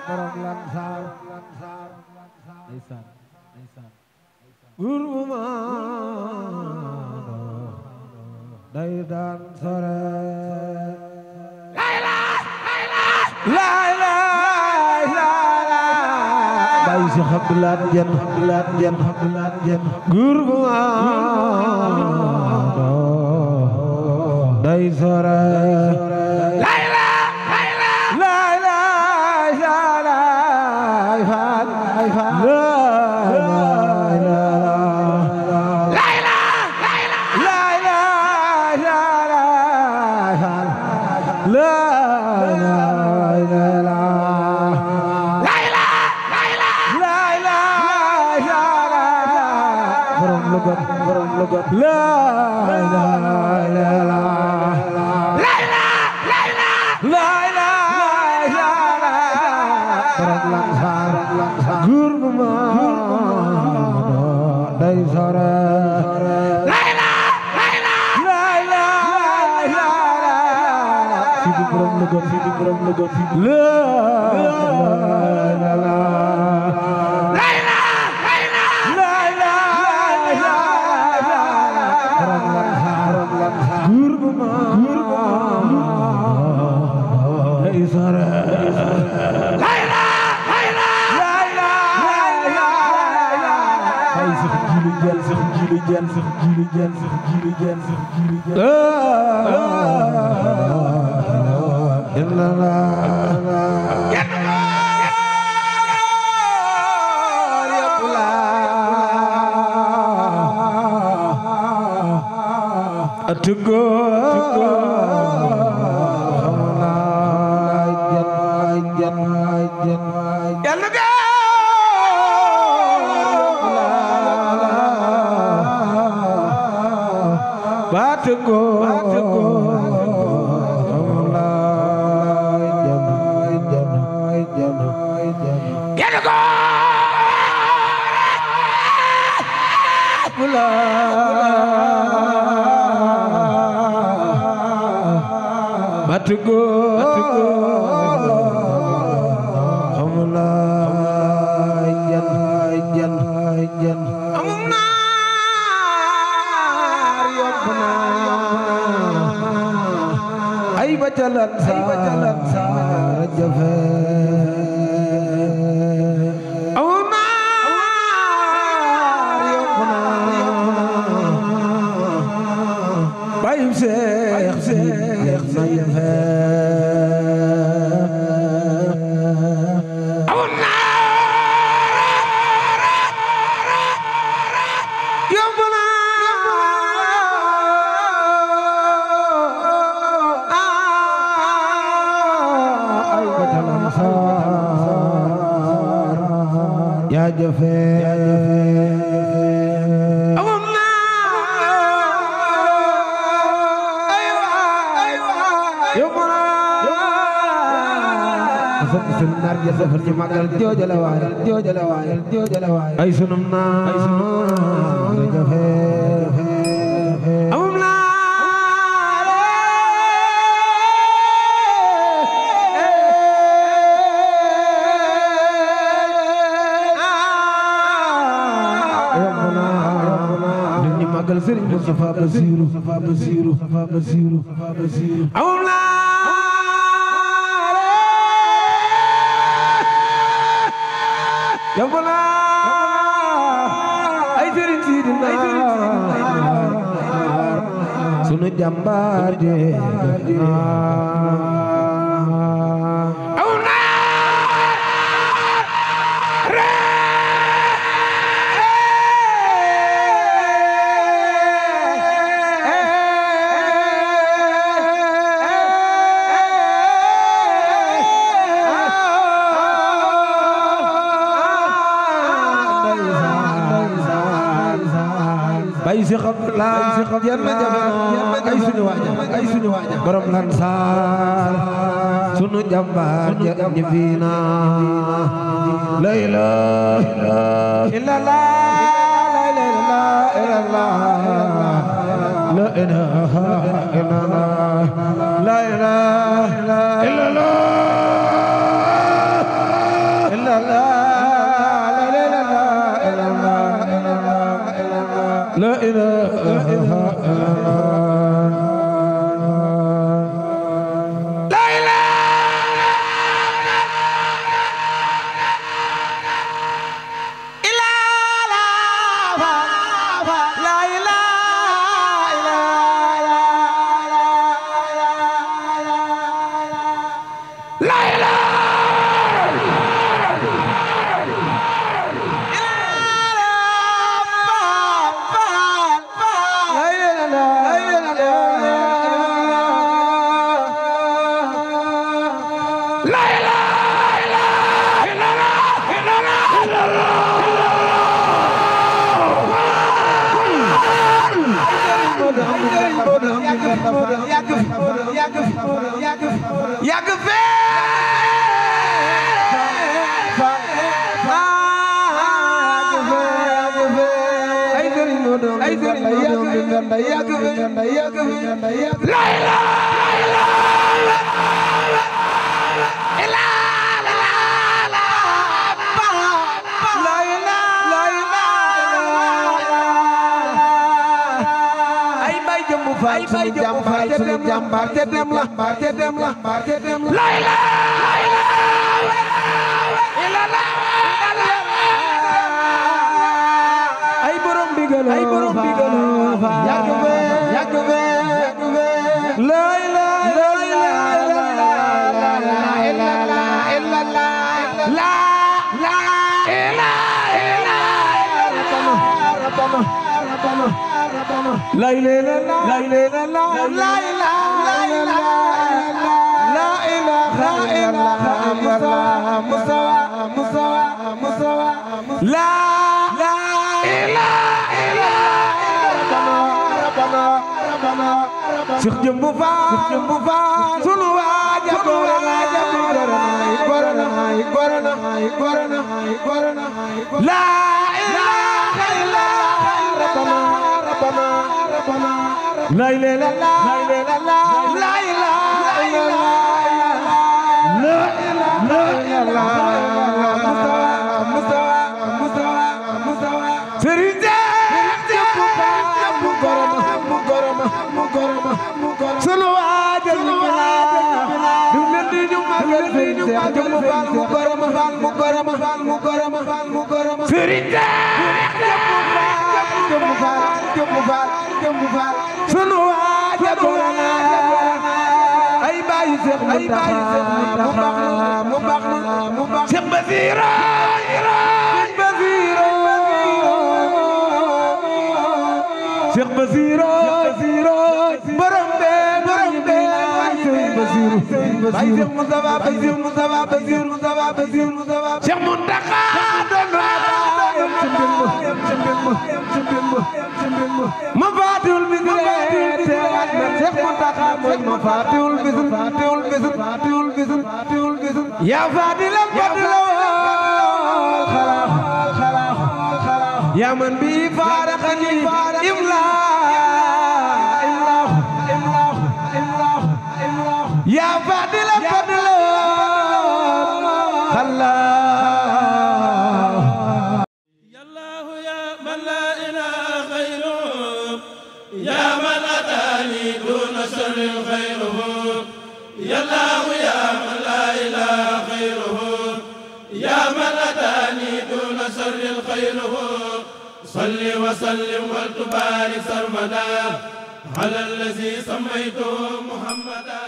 borom Lansar guru maano day daan sore la ilaha bay si Abdoulaye Dieng guru maano day sore ay sunum na magal Serigne Moustapha Bassirou yambala ay Serigne Sidina sunu jàmbaar je bay si xam la yenn jafe ay suñu waaja borom Lansar sunu jàmbaar ñi fiina la ilaha illallah la ilaha illallah Cheikh Jëmbu Faal sunu waaja gorona la ilaha illallah rabbana la ilaha sunu waaja du leen di ñu magal Jëmbu Faal mu goroma Serigne Jëmbu Faal sunu waaja goroma ay baay Seex mu baax Seex Basiru Seex Basiru borom be Basiru Seex Muntaxa doon ma faatiwul bisir Seex Muntaxa mooy ma faatiwul bisir yaa faadilal yaa man bi faaraxani imla يا فاضل خلا يا الله يا من لا إله غيره يا من أتاني دون سر خيره يا الله يا من لا إله غيره يا من أتاني دون سر خيره صل وسلم وتبارك سرمدا على الذي سميته محمدا